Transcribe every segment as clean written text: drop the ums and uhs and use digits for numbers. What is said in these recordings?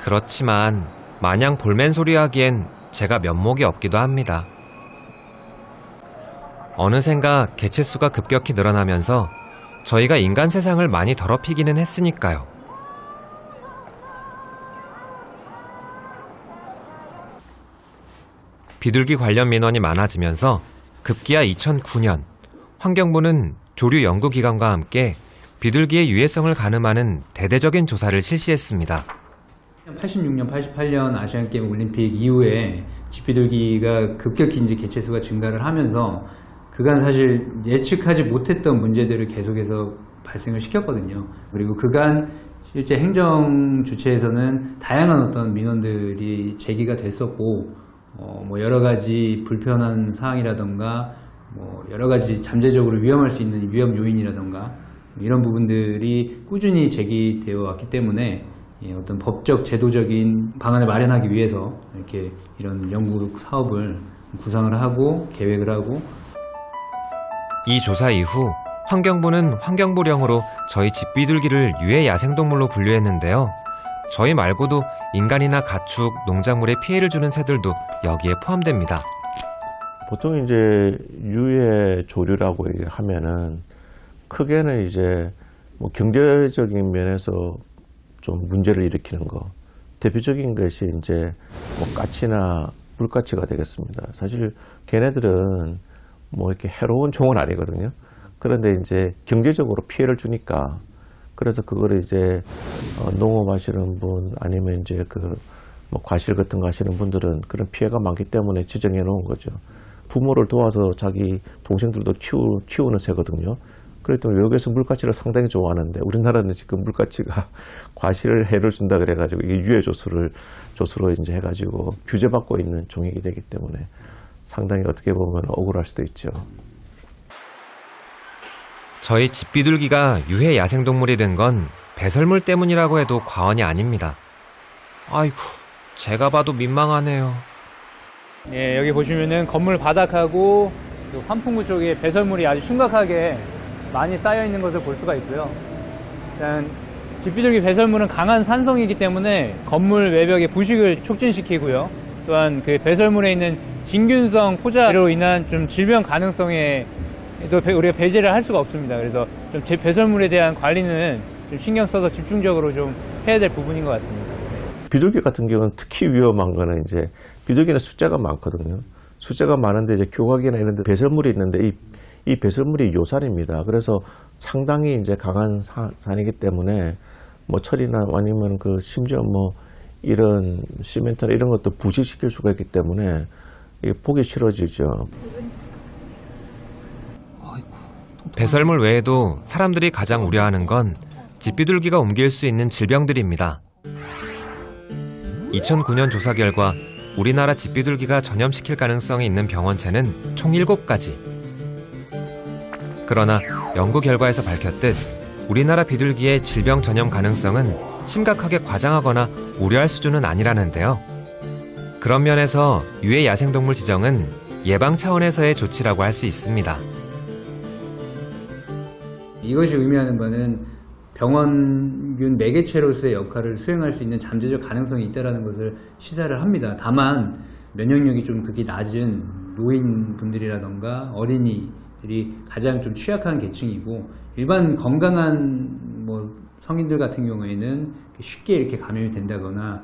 그렇지만 마냥 볼멘소리 하기엔 제가 면목이 없기도 합니다. 어느샌가 개체수가 급격히 늘어나면서 저희가 인간 세상을 많이 더럽히기는 했으니까요. 비둘기 관련 민원이 많아지면서 급기야 2009년 환경부는 조류 연구기관과 함께 비둘기의 유해성을 가늠하는 대대적인 조사를 실시했습니다. 86년, 88년 아시안게임 올림픽 이후에 집비둘기가 급격히 이제 개체수가 증가를 하면서 그간 사실 예측하지 못했던 문제들을 계속해서 발생을 시켰거든요. 그리고 그간 실제 행정 주체에서는 다양한 어떤 민원들이 제기가 됐었고, 뭐 여러 가지 불편한 사항이라던가, 뭐 여러 가지 잠재적으로 위험할 수 있는 위험 요인이라던가 이런 부분들이 꾸준히 제기되어 왔기 때문에 어떤 법적 제도적인 방안을 마련하기 위해서 이렇게 이런 연구 사업을 구상을 하고 계획을 하고. 이 조사 이후 환경부는 환경부령으로 저희 집비둘기를 유해 야생동물로 분류했는데요. 저희 말고도 인간이나 가축, 농작물에 피해를 주는 새들도 여기에 포함됩니다. 보통 이제 유해 조류라고 하면은 크게는 이제 뭐 경제적인 면에서 좀 문제를 일으키는 거. 대표적인 것이 이제 뭐 까치나 물까치가 되겠습니다. 사실 걔네들은 뭐 이렇게 해로운 종은 아니거든요. 그런데 이제 경제적으로 피해를 주니까 그래서 그거를 이제 농업하시는 분 아니면 이제 그 뭐 과실 같은 거 하시는 분들은 그런 피해가 많기 때문에 지정해 놓은 거죠. 부모를 도와서 자기 동생들도 키우는 새거든요. 그랬더니 외국에서 물가치를 상당히 좋아하는데 우리나라는 지금 물가치가 과실을 해를 준다 그래가지고 이게 유해 조수로 이제 해가지고 규제받고 있는 종이기 되기 때문에 상당히 어떻게 보면 억울할 수도 있죠. 저희 집비둘기가 유해 야생동물이 된 건 배설물 때문이라고 해도 과언이 아닙니다. 아이고, 제가 봐도 민망하네요. 예, 여기 보시면은 건물 바닥하고 환풍구 쪽에 배설물이 아주 심각하게 많이 쌓여 있는 것을 볼 수가 있고요. 일단 집비둘기 배설물은 강한 산성이기 때문에 건물 외벽의 부식을 촉진시키고요. 또한 그 배설물에 있는 진균성 포자로 인한 좀 질병 가능성에 또 우리가 배제를 할 수가 없습니다. 그래서 좀 배설물에 대한 관리는 좀 신경 써서 집중적으로 좀 해야 될 부분인 것 같습니다. 비둘기 같은 경우는 특히 위험한 거는 이제 비둘기는 숫자가 많거든요. 숫자가 많은데 이제 교각이나 이런 데 배설물이 있는데 이 배설물이 요산입니다. 그래서 상당히 이제 강한 산이기 때문에 뭐 철이나 아니면 그 심지어 뭐 이런 시멘트나 이런 것도 부식시킬 수가 있기 때문에 이게 보기 싫어지죠. 배설물 외에도 사람들이 가장 우려하는 건 집비둘기가 옮길 수 있는 질병들입니다. 2009년 조사 결과 우리나라 집비둘기가 전염시킬 가능성이 있는 병원체는 총 7가지. 그러나 연구 결과에서 밝혔듯 우리나라 비둘기의 질병 전염 가능성은 심각하게 과장하거나 우려할 수준은 아니라는데요. 그런 면에서 유해 야생동물 지정은 예방 차원에서의 조치라고 할 수 있습니다. 이것이 의미하는 바는 병원균 매개체로서의 역할을 수행할 수 있는 잠재적 가능성이 있다는 것을 시사를 합니다. 다만 면역력이 좀 극히 낮은 노인분들이라던가 어린이들이 가장 좀 취약한 계층이고 일반 건강한 뭐 성인들 같은 경우에는 쉽게 이렇게 감염이 된다거나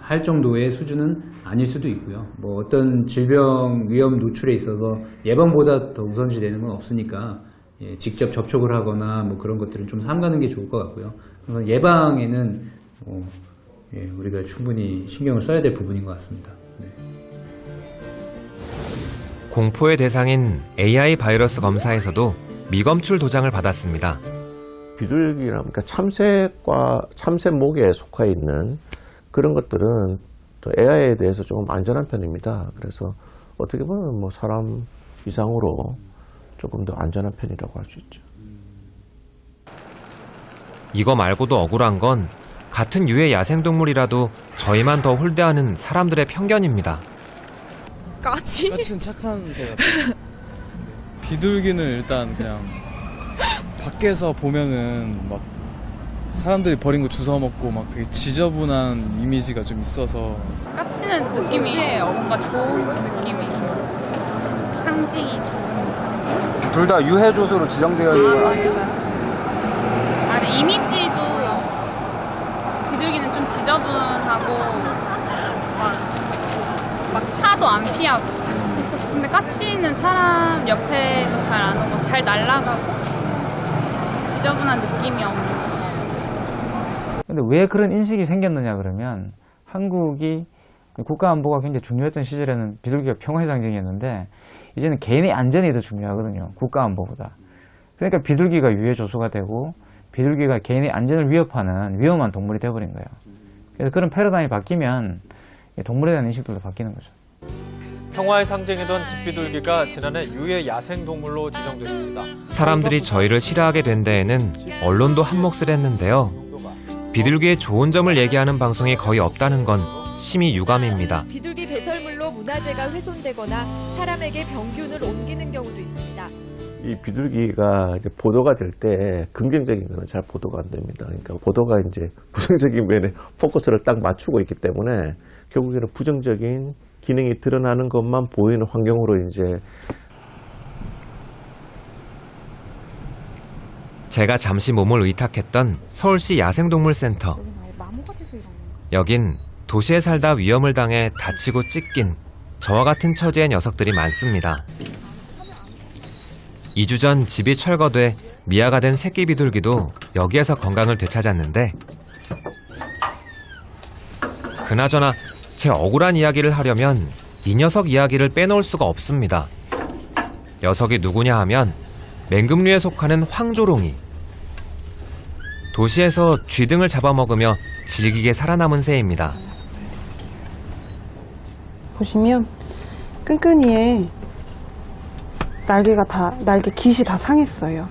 할 정도의 수준은 아닐 수도 있고요. 뭐 어떤 질병 위험 노출에 있어서 예방보다 더 우선시 되는 건 없으니까 직접 접촉을 하거나 뭐 그런 것들은 좀 삼가는 게 좋을 것 같고요. 그래서 예방에는 우리가 충분히 신경을 써야 될 부분인 것 같습니다. 네. 공포의 대상인 AI 바이러스 검사에서도 미검출 도장을 받았습니다. 비둘기나 그러니까 참새목에 속해 있는 그런 것들은 또 AI에 대해서 조금 안전한 편입니다. 그래서 어떻게 보면 뭐 사람 이상으로 조금 더 안전한 편이라고 할 수 있죠. 이거 말고도 억울한 건 같은 유해 야생동물이라도 저희만 더 홀대하는 사람들의 편견입니다. 까치? 까치는 착한 새 같아요. 비둘기는 일단 그냥 밖에서 보면은 막 사람들이 버린 거 주워 먹고 막 되게 지저분한 이미지가 좀 있어서 까치는 느낌이에요. 뭔가 좋은 느낌이. 상징이 좋은 상징. 둘 다 유해조소로 지정되어 있는 건 아니에요? 아, 근데 이미지도 비둘기는 좀 지저분하고 막 차도 안 피하고. 근데 까치는 사람 옆에도 잘 안 오고 잘 날아가고 지저분한 느낌이 없는 거. 근데 왜 그런 인식이 생겼느냐 그러면 한국이 국가 안보가 굉장히 중요했던 시절에는 비둘기가 평화의 상징이었는데 이제는 개인의 안전이 더 중요하거든요. 국가 안보보다. 그러니까 비둘기가 유해 조소가 되고 비둘기가 개인의 안전을 위협하는 위험한 동물이 되어버린 거예요. 그래서 그런 패러다임이 바뀌면 동물에 대한 인식들도 바뀌는 거죠. 평화의 상징이던 집비둘기가 지난해 유해 야생동물로 지정됐습니다. 사람들이 저희를 싫어하게 된 데에는 언론도 한몫을 했는데요. 비둘기의 좋은 점을 얘기하는 방송이 거의 없다는 건 심히 유감입니다. 비둘기 배설물로 문화재가 훼손되거나 사람에게 병균을 옮기는 경우도 있습니다. 이 비둘기가 이제 보도가 될 때 긍정적인 거는 잘 보도가 안 됩니다. 그러니까 보도가 이제 부정적인 면에 포커스를 딱 맞추고 있기 때문에 결국에는 부정적인 기능이 드러나는 것만 보이는 환경으로 이제 제가 잠시 몸을 의탁했던 서울시 야생동물센터. 여긴 도시에 살다 위험을 당해 다치고 찢긴 저와 같은 처지의 녀석들이 많습니다. 2주 전 집이 철거돼 미아가 된 새끼 비둘기도 여기에서 건강을 되찾았는데 그나저나 제 억울한 이야기를 하려면 이 녀석 이야기를 빼놓을 수가 없습니다. 녀석이 누구냐 하면 맹금류에 속하는 황조롱이. 도시에서 쥐 등을 잡아먹으며 질기게 살아남은 새입니다. 보시면 끈끈이에 날개 깃이 다 상했어요.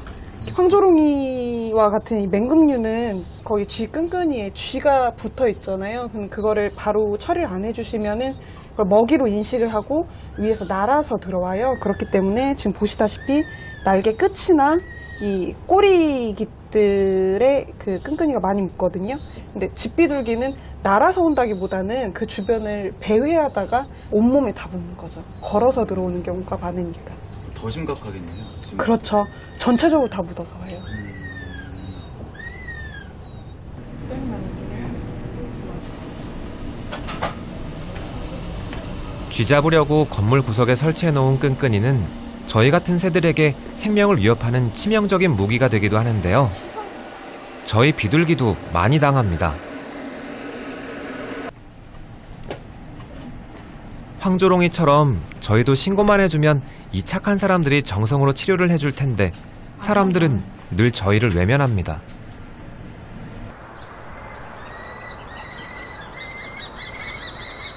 황조롱이와 같은 이 맹금류는 거기 쥐 끈끈이에 쥐가 붙어 있잖아요. 그럼 그거를 바로 처리를 안 해주시면은 그걸 먹이로 인식을 하고 위에서 날아서 들어와요. 그렇기 때문에 지금 보시다시피 날개 끝이나 이 꼬리 깃들에 그 끈끈이가 많이 묻거든요. 근데 집비둘기는 날아서 온다기보다는 그 주변을 배회하다가 온몸에 다 붙는 거죠. 걸어서 들어오는 경우가 많으니까. 더 심각하겠네요. 그렇죠. 전체적으로 다 묻어서 와요. 쥐 잡으려고 건물 구석에 설치해놓은 끈끈이는 저희 같은 새들에게 생명을 위협하는 치명적인 무기가 되기도 하는데요. 저희 비둘기도 많이 당합니다. 황조롱이처럼 저희도 신고만 해주면 이 착한 사람들이 정성으로 치료를 해줄 텐데 사람들은 늘 저희를 외면합니다.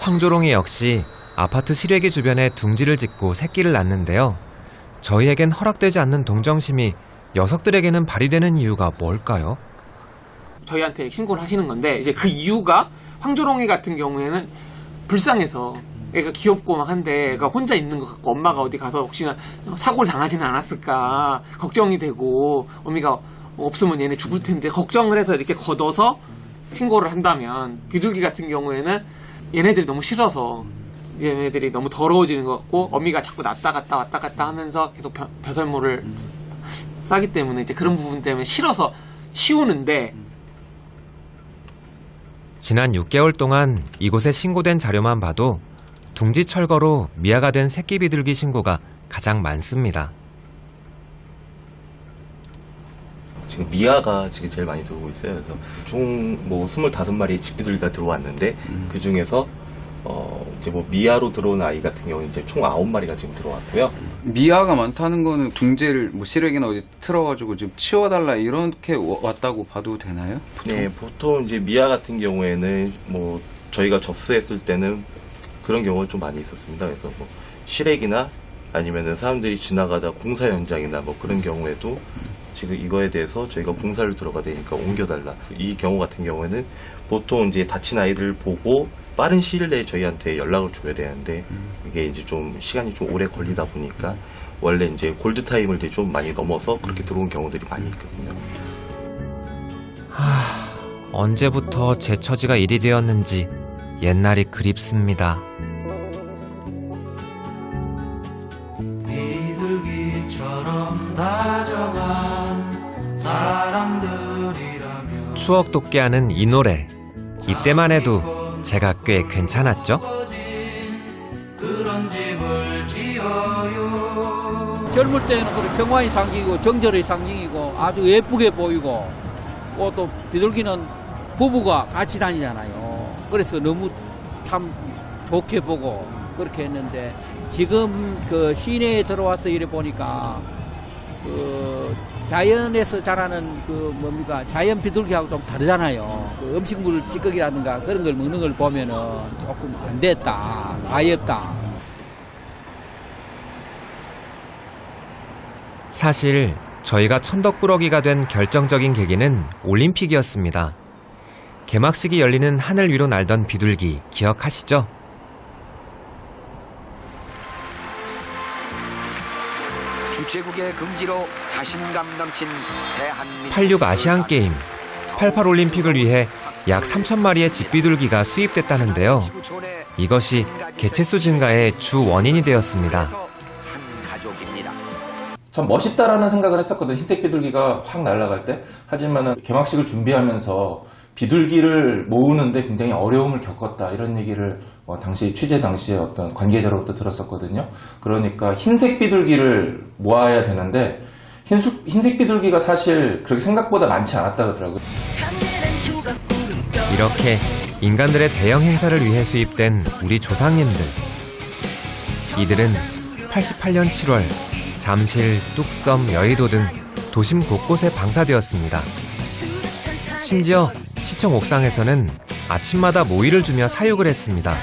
황조롱이 역시 아파트 실외기 주변에 둥지를 짓고 새끼를 낳는데요. 저희에겐 허락되지 않는 동정심이 녀석들에게는 발휘되는 이유가 뭘까요? 저희한테 신고를 하시는 건데 이제 그 이유가 황조롱이 같은 경우에는 불쌍해서 애가 귀엽고 막 한데 애가 혼자 있는 것 같고 엄마가 어디 가서 혹시나 사고를 당하지는 않았을까 걱정이 되고 어미가 없으면 얘네 죽을 텐데 걱정을 해서 이렇게 걷어서 신고를 한다면 비둘기 같은 경우에는 얘네들이 너무 싫어서 얘네들이 너무 더러워지는 것 같고 어미가 자꾸 왔다 갔다 하면서 계속 배설물을 싸기 때문에 이제 그런 부분 때문에 싫어서 치우는데 지난 6개월 동안 이곳에 신고된 자료만 봐도 둥지 철거로 미아가 된 새끼 비둘기 신고가 가장 많습니다. 지금 미아가 지금 제일 많이 들어오고 있어요. 그래서 총 뭐 25마리의 집비둘기가 들어왔는데 그 중에서 이제 뭐 미아로 들어온 아이 같은 경우는 이제 총 9마리가 지금 들어왔고요. 미아가 많다는 거는 둥지를 뭐 시래기나 어디 틀어가지고 좀 치워달라 이렇게 왔다고 봐도 되나요? 네, 보통 이제 미아 같은 경우에는 뭐 저희가 접수했을 때는 그런 경우가 좀 많이 있었습니다. 그래서 뭐 시래기나 아니면은 사람들이 지나가다 공사 현장이나 뭐 그런 경우에도 지금 이거에 대해서 저희가 공사를 들어가야 되니까 옮겨달라. 이 경우 같은 경우에는 보통 이제 다친 아이들을 보고 빠른 시일 내에 저희한테 연락을 줘야 되는데 이게 이제 좀 시간이 좀 오래 걸리다 보니까 원래 이제 골드 타임을 좀 많이 넘어서 그렇게 들어온 경우들이 많이 있거든요. 언제부터 제 처지가 이리 되었는지 옛날이 그립습니다. 추억 돋게 하는 이 노래. 이때만 해도 제가 꽤 괜찮았죠? 젊을 때는 평화의 상징이고 정절의 상징이고 아주 예쁘게 보이고 또 비둘기는 부부가 같이 다니잖아요. 그래서 너무 참 좋게 보고 그렇게 했는데 지금 그 시내에 들어와서 이래 보니까 그 자연에서 자라는 그 뭡니까 자연 비둘기하고 좀 다르잖아요. 그 음식물 찌꺼기라든가 그런 걸 먹는 걸 보면은 조금 안 됐다, 가엽다. 사실 저희가 천덕꾸러기가 된 결정적인 계기는 올림픽이었습니다. 개막식이 열리는 하늘 위로 날던 비둘기 기억하시죠? 86 아시안게임, 88 올림픽을 위해 약 3,000마리의 집비둘기가 수입됐다는데요. 이것이 개체수 증가의 주 원인이 되었습니다. 참 멋있다라는 생각을 했었거든요. 흰색 비둘기가 확 날아갈 때. 하지만 개막식을 준비하면서 비둘기를 모으는데 굉장히 어려움을 겪었다. 이런 얘기를 당시 취재 당시에 어떤 관계자로부터 들었었거든요. 그러니까 흰색 비둘기를 모아야 되는데 흰색 비둘기가 사실 그렇게 생각보다 많지 않았다 그러더라고요. 이렇게 인간들의 대형 행사를 위해 수입된 우리 조상님들. 이들은 88년 7월 잠실, 뚝섬, 여의도 등 도심 곳곳에 방사되었습니다. 심지어 시청 옥상에서는 아침마다 모이를 주며 사육을 했습니다.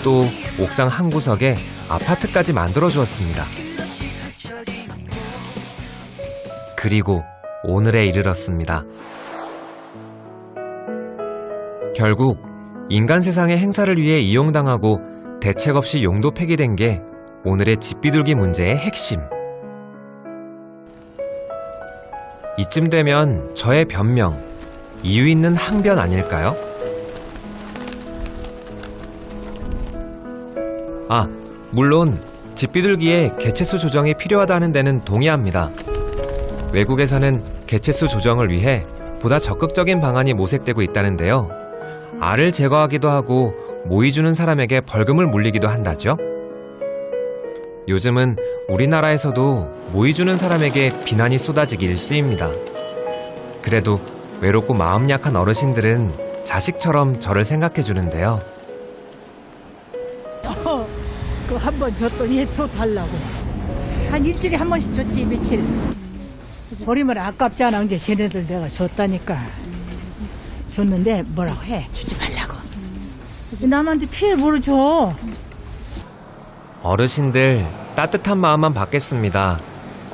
또 옥상 한 구석에 아파트까지 만들어 주었습니다. 그리고 오늘에 이르렀습니다. 결국 인간 세상의 행사를 위해 이용당하고 대책 없이 용도 폐기된 게 오늘의 집비둘기 문제의 핵심. 이쯤 되면 저의 변명, 이유 있는 항변 아닐까요? 물론 집비둘기의 개체수 조정이 필요하다는 데는 동의합니다. 외국에서는 개체수 조정을 위해 보다 적극적인 방안이 모색되고 있다는데요. 알을 제거하기도 하고 모이 주는 사람에게 벌금을 물리기도 한다죠. 요즘은 우리나라에서도 모이 주는 사람에게 비난이 쏟아지기 일쑤입니다. 그래도 외롭고 마음 약한 어르신들은 자식처럼 저를 생각해 주는데요. 그 한 번 줬더니 또 달라고. 한 일주일에 한 번씩 줬지, 며칠. 버리면 아깝지 않아. 이제 쟤네들 내가 줬다니까. 줬는데 뭐라고 해. 주지 말라고. 남한테 피해 뭘 줘. 어르신들 따뜻한 마음만 받겠습니다.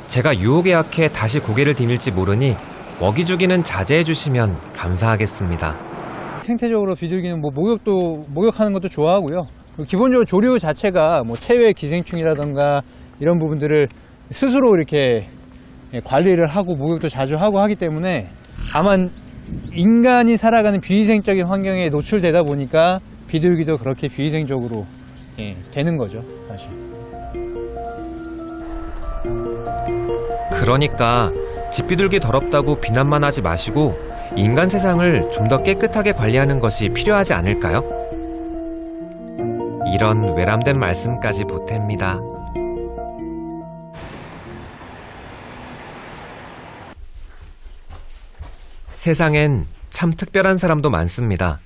제가 유혹에 약해 다시 고개를 디밀지 모르니 먹이 주기는 자제해 주시면 감사하겠습니다. 생태적으로 비둘기는 목욕하는 것도 좋아하고요. 기본적으로 조류 자체가 체외 기생충이라던가 이런 부분들을 스스로 이렇게 관리를 하고 목욕도 자주 하고 하기 때문에 다만 인간이 살아가는 비위생적인 환경에 노출되다 보니까 비둘기도 그렇게 비위생적으로 되는 거죠, 사실. 그러니까 집비둘기 더럽다고 비난만 하지 마시고 인간 세상을 좀 더 깨끗하게 관리하는 것이 필요하지 않을까요? 이런 외람된 말씀까지 보탭니다. 세상엔 참 특별한 사람도 많습니다.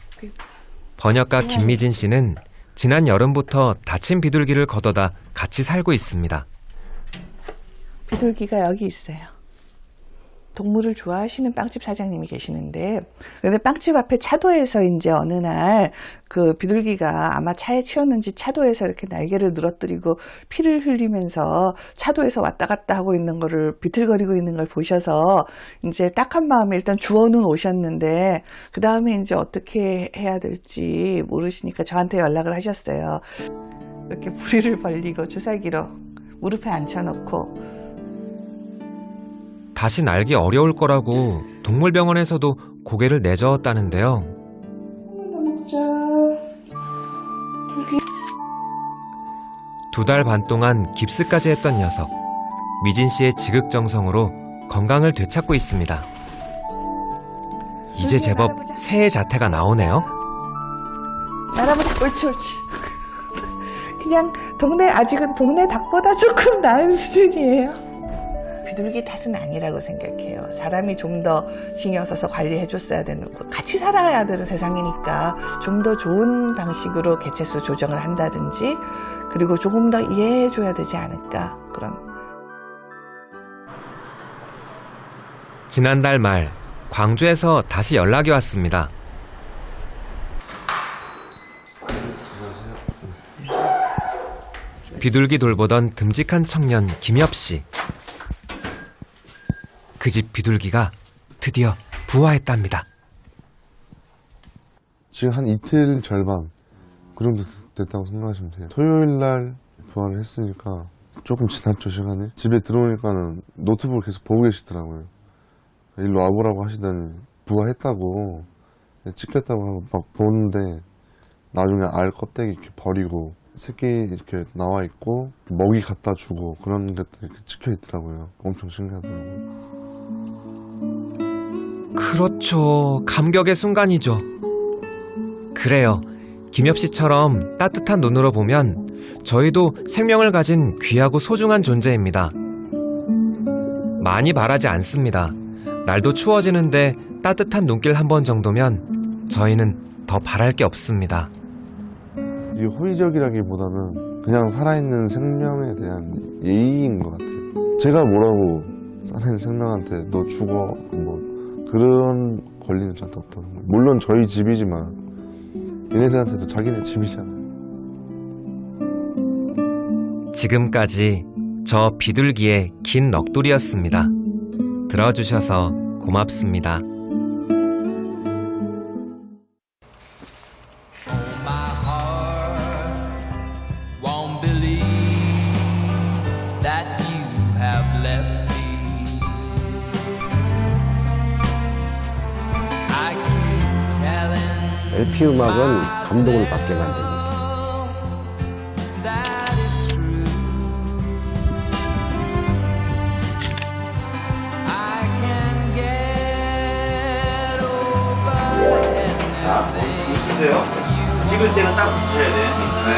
번역가 김미진 씨는 지난 여름부터 다친 비둘기를 걷어다 같이 살고 있습니다. 비둘기가 여기 있어요. 동물을 좋아하시는 빵집 사장님이 계시는데, 근데 빵집 앞에 차도에서 이제 어느 날 그 비둘기가 아마 차에 치였는지 차도에서 이렇게 날개를 늘어뜨리고 피를 흘리면서 차도에서 왔다 갔다 하고 있는 거를 비틀거리고 있는 걸 보셔서 이제 딱한 마음에 일단 주워는 오셨는데, 그 다음에 이제 어떻게 해야 될지 모르시니까 저한테 연락을 하셨어요. 이렇게 부리를 벌리고 주사기로 무릎에 앉혀놓고 다시 날기 어려울 거라고 동물병원에서도 고개를 내저었다는데요. 두 달 반 동안 깁스까지 했던 녀석. 미진 씨의 지극정성으로 건강을 되찾고 있습니다. 이제 제법 새해 자태가 나오네요. 날아보자. 옳지. 그냥 아직은 동네 닭보다 조금 나은 수준이에요. 비둘기 탓은 아니라고 생각해요. 사람이 좀 더 신경 써서 관리해줬어야 되는 거. 같이 살아야 되는 세상이니까 좀 더 좋은 방식으로 개체수 조정을 한다든지, 그리고 조금 더 이해해줘야 되지 않을까, 그런. 지난달 말 광주에서 다시 연락이 왔습니다. 비둘기 돌보던 듬직한 청년 김엽 씨. 그 집 비둘기가 드디어 부화했답니다. 지금 한 이틀 절반 그 정도 됐다고 생각하시면 돼요. 토요일 날 부화를 했으니까 조금 지났죠, 시간이. 집에 들어오니까는 노트북을 계속 보고 계시더라고요. 일로 와보라고 하시더니 부화했다고, 찍혔다고 하고 막 보는데, 나중에 알 껍데기 이렇게 버리고 새끼 이렇게 나와 있고 먹이 갖다 주고 그런 것들이 이렇게 찍혀 있더라고요. 엄청 신기하더라고요. 그렇죠. 감격의 순간이죠. 그래요. 김엽 씨처럼 따뜻한 눈으로 보면 저희도 생명을 가진 귀하고 소중한 존재입니다. 많이 바라지 않습니다. 날도 추워지는데 따뜻한 눈길 한 번 정도면 저희는 더 바랄 게 없습니다. 이게 호의적이라기보다는 그냥 살아있는 생명에 대한 예의인 것 같아요. 제가 뭐라고 살아있는 생명한테 너 죽어 뭐 그런 권리는 저한테 없다는 거예요. 물론 저희 집이지만 얘네들한테도 자기네 집이잖아요. 지금까지 저 비둘기의 긴 넋두리였습니다. 들어주셔서 고맙습니다. LP 음악은 감동을 받게 만듭니다. 자, 이거 쓰세요. 찍을 때는 딱 붙여야 돼. 네.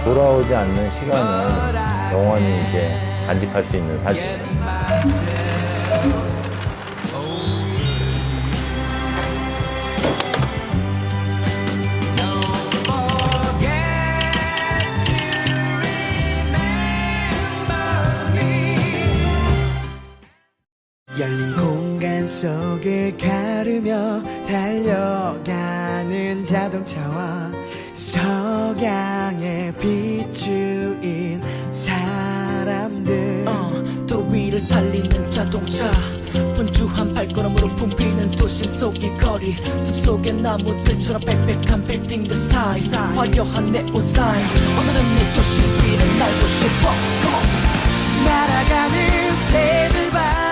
돌아오지 않는 시간을 영원히 이제 간직할 수 있는 사진. 열린 공간 속을 가르며 달려가는 자동차와 석양에 비추인 사람들, 도로 위를 달리는 자동차, 분주한 발걸음으로 붐비는 도심 속의 거리, 숲속의 나무들처럼 빽빽한 빌딩들 사이 화려한 네온 사인, 오늘은 이 도시 위를 날고 싶어. Come on. 날아가는 새들 봐